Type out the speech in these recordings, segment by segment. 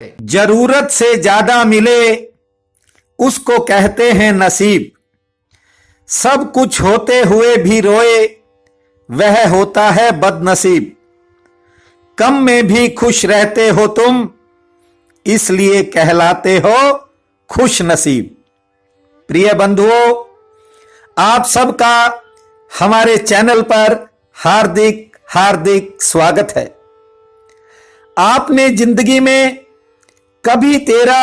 जरूरत से ज्यादा मिले उसको कहते हैं नसीब। सब कुछ होते हुए भी रोए वह होता है बदनसीब। कम में भी खुश रहते हो तुम, इसलिए कहलाते हो खुश नसीब। प्रिय बंधुओं, आप सबका हमारे चैनल पर हार्दिक हार्दिक स्वागत है। आपने जिंदगी में कभी तेरा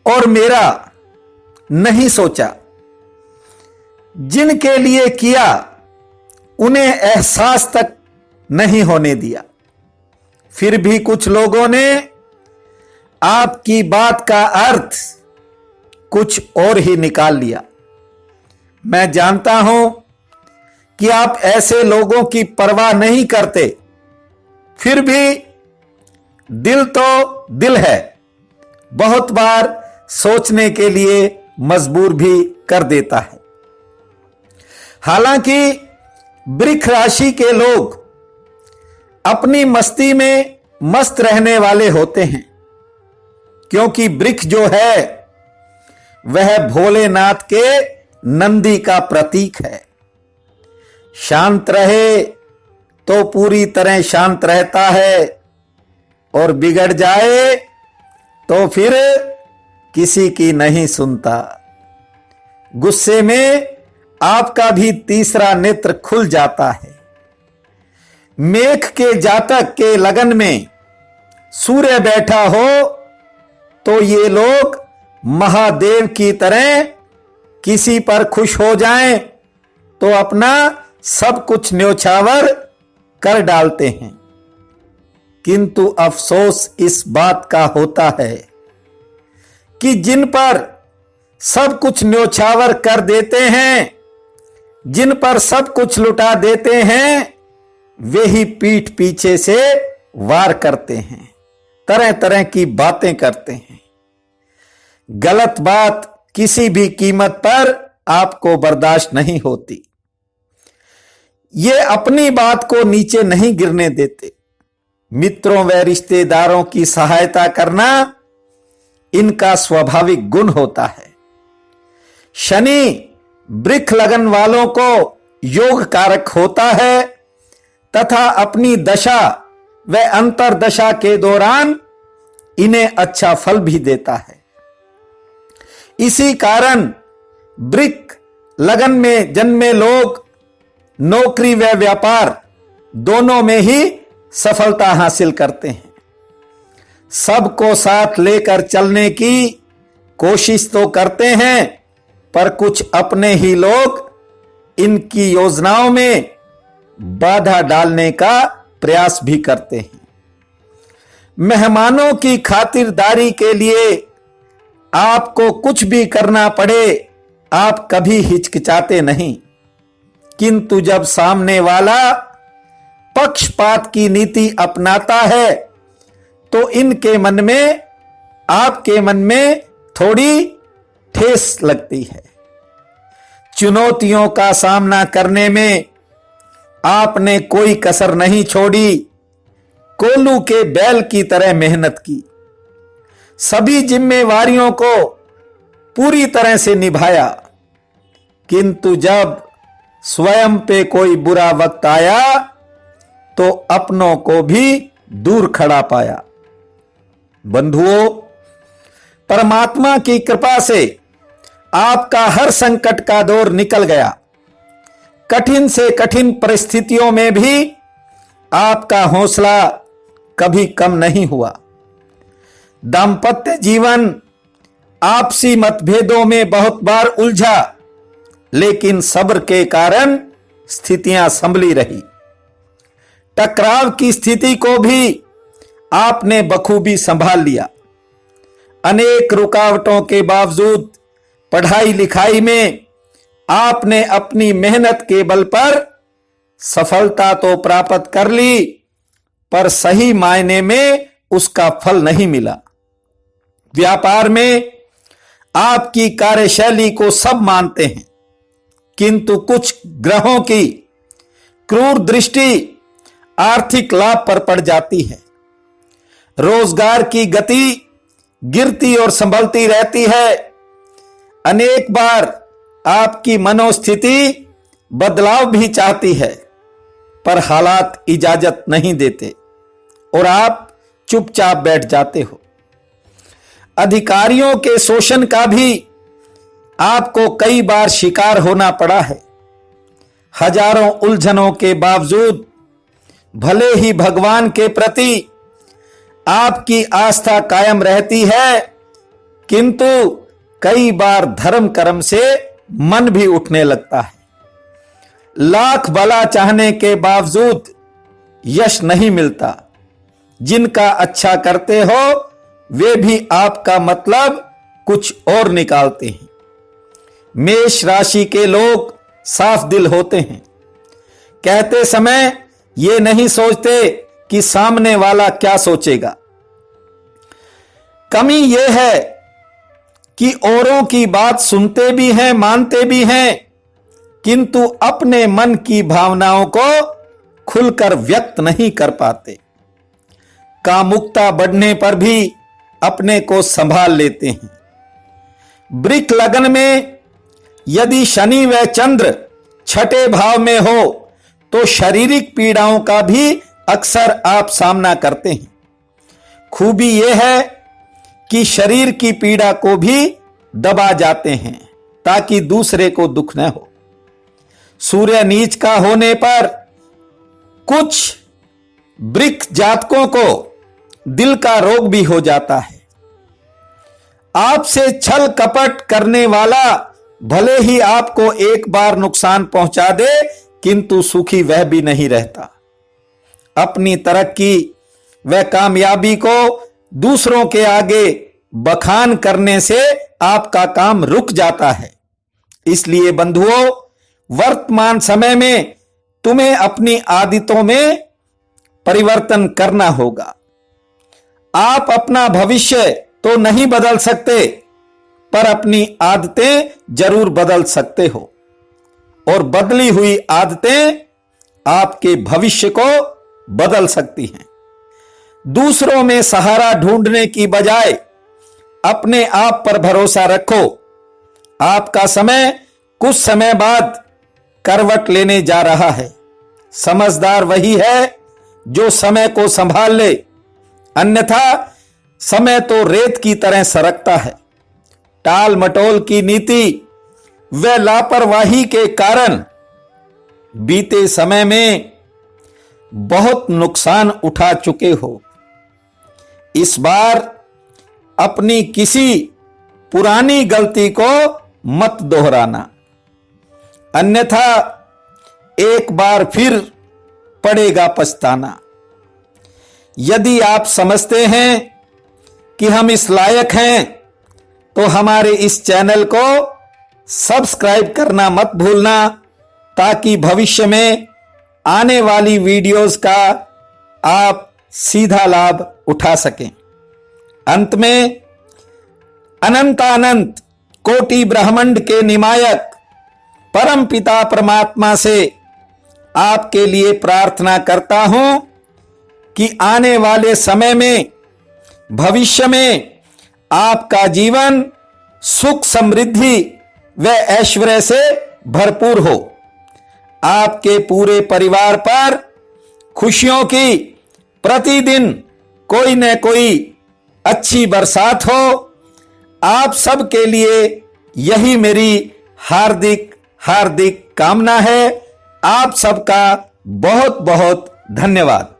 और मेरा नहीं सोचा, जिनके लिए किया उन्हें एहसास तक नहीं होने दिया। फिर भी कुछ लोगों ने आपकी बात का अर्थ कुछ और ही निकाल लिया। मैं जानता हूं कि आप ऐसे लोगों की परवाह नहीं करते, फिर भी दिल तो दिल है, बहुत बार सोचने के लिए मजबूर भी कर देता है। हालांकि वृक्ष राशि के लोग अपनी मस्ती में मस्त रहने वाले होते हैं, क्योंकि वृक्ष जो है वह भोलेनाथ के नंदी का प्रतीक है। शांत रहे तो पूरी तरह शांत रहता है, और बिगड़ जाए तो फिर किसी की नहीं सुनता। गुस्से में आपका भी तीसरा नेत्र खुल जाता है। मेघ के जातक के लगन में सूर्य बैठा हो तो ये लोग महादेव की तरह किसी पर खुश हो जाएं तो अपना सब कुछ न्योछावर कर डालते हैं। किंतु अफसोस इस बात का होता है कि जिन पर सब कुछ न्योछावर कर देते हैं, जिन पर सब कुछ लुटा देते हैं, वे ही पीठ पीछे से वार करते हैं, तरह तरह की बातें करते हैं। गलत बात किसी भी कीमत पर आपको बर्दाश्त नहीं होती। ये अपनी बात को नीचे नहीं गिरने देते। मित्रों व रिश्तेदारों की सहायता करना इनका स्वाभाविक गुण होता है। शनि वृक्ष लगन वालों को योग कारक होता है तथा अपनी दशा व अंतरदशा के दौरान इन्हें अच्छा फल भी देता है। इसी कारण वृक्ष लगन में जन्मे लोग नौकरी व व्यापार दोनों में ही सफलता हासिल करते हैं। सबको साथ लेकर चलने की कोशिश तो करते हैं, पर कुछ अपने ही लोग इनकी योजनाओं में बाधा डालने का प्रयास भी करते हैं। मेहमानों की खातिरदारी के लिए आपको कुछ भी करना पड़े, आप कभी हिचकिचाते नहीं। किंतु जब सामने वाला पक्षपात की नीति अपनाता है तो इनके मन में, आपके मन में थोड़ी ठेस लगती है। चुनौतियों का सामना करने में आपने कोई कसर नहीं छोड़ी, कोल्हू के बैल की तरह मेहनत की, सभी जिम्मेवारियों को पूरी तरह से निभाया। किंतु जब स्वयं पे कोई बुरा वक्त आया तो अपनों को भी दूर खड़ा पाया। बंधुओं, परमात्मा की कृपा से आपका हर संकट का दौर निकल गया। कठिन से कठिन परिस्थितियों में भी आपका हौसला कभी कम नहीं हुआ। दांपत्य जीवन आपसी मतभेदों में बहुत बार उलझा, लेकिन सब्र के कारण स्थितियां संभली रही। टकराव की स्थिति को भी आपने बखूबी संभाल लिया। अनेक रुकावटों के बावजूद पढ़ाई लिखाई में आपने अपनी मेहनत के बल पर सफलता तो प्राप्त कर ली, पर सही मायने में उसका फल नहीं मिला। व्यापार में आपकी कार्यशैली को सब मानते हैं, किंतु कुछ ग्रहों की क्रूर दृष्टि आर्थिक लाभ पर पड़ जाती है। रोजगार की गति गिरती और संभलती रहती है। अनेक बार आपकी मनोस्थिति बदलाव भी चाहती है, पर हालात इजाजत नहीं देते और आप चुपचाप बैठ जाते हो। अधिकारियों के शोषण का भी आपको कई बार शिकार होना पड़ा है। हजारों उलझनों के बावजूद भले ही भगवान के प्रति आपकी आस्था कायम रहती है, किंतु कई बार धर्म कर्म से मन भी उठने लगता है। लाख भला चाहने के बावजूद यश नहीं मिलता। जिनका अच्छा करते हो वे भी आपका मतलब कुछ और निकालते हैं। मेष राशि के लोग साफ दिल होते हैं। कहते समय ये नहीं सोचते कि सामने वाला क्या सोचेगा। कमी यह है कि औरों की बात सुनते भी हैं, मानते भी हैं, किंतु अपने मन की भावनाओं को खुलकर व्यक्त नहीं कर पाते। कामुकता बढ़ने पर भी अपने को संभाल लेते हैं। वृक लग्न में यदि शनि व चंद्र छठे भाव में हो तो शारीरिक पीड़ाओं का भी अक्सर आप सामना करते हैं। खूबी यह है कि शरीर की पीड़ा को भी दबा जाते हैं ताकि दूसरे को दुख न हो। सूर्य नीच का होने पर कुछ वृक जातकों को दिल का रोग भी हो जाता है। आपसे छल कपट करने वाला भले ही आपको एक बार नुकसान पहुंचा दे, किंतु सुखी वह भी नहीं रहता। अपनी तरक्की व कामयाबी को दूसरों के आगे बखान करने से आपका काम रुक जाता है। इसलिए बंधुओं, वर्तमान समय में तुम्हें अपनी आदतों में परिवर्तन करना होगा। आप अपना भविष्य तो नहीं बदल सकते, पर अपनी आदतें जरूर बदल सकते हो और बदली हुई आदतें आपके भविष्य को बदल सकती हैं। दूसरों में सहारा ढूंढने की बजाय अपने आप पर भरोसा रखो। आपका समय कुछ समय बाद करवट लेने जा रहा है। समझदार वही है जो समय को संभाल ले, अन्यथा समय तो रेत की तरह सरकता है। टाल मटोल की नीति व लापरवाही के कारण बीते समय में बहुत नुकसान उठा चुके हो। इस बार अपनी किसी पुरानी गलती को मत दोहराना, अन्यथा एक बार फिर पड़ेगा पछताना। यदि आप समझते हैं कि हम इस लायक हैं तो हमारे इस चैनल को सब्सक्राइब करना मत भूलना, ताकि भविष्य में आने वाली वीडियोस का आप सीधा लाभ उठा सकें। अंत में अनंतानंत कोटि ब्रह्मांड के निमायक परम पिता परमात्मा से आपके लिए प्रार्थना करता हूं कि आने वाले समय में, भविष्य में आपका जीवन सुख समृद्धि व ऐश्वर्य से भरपूर हो। आपके पूरे परिवार पर खुशियों की प्रतिदिन कोई न कोई अच्छी बरसात हो। आप सबके लिए यही मेरी हार्दिक हार्दिक कामना है। आप सबका बहुत बहुत धन्यवाद।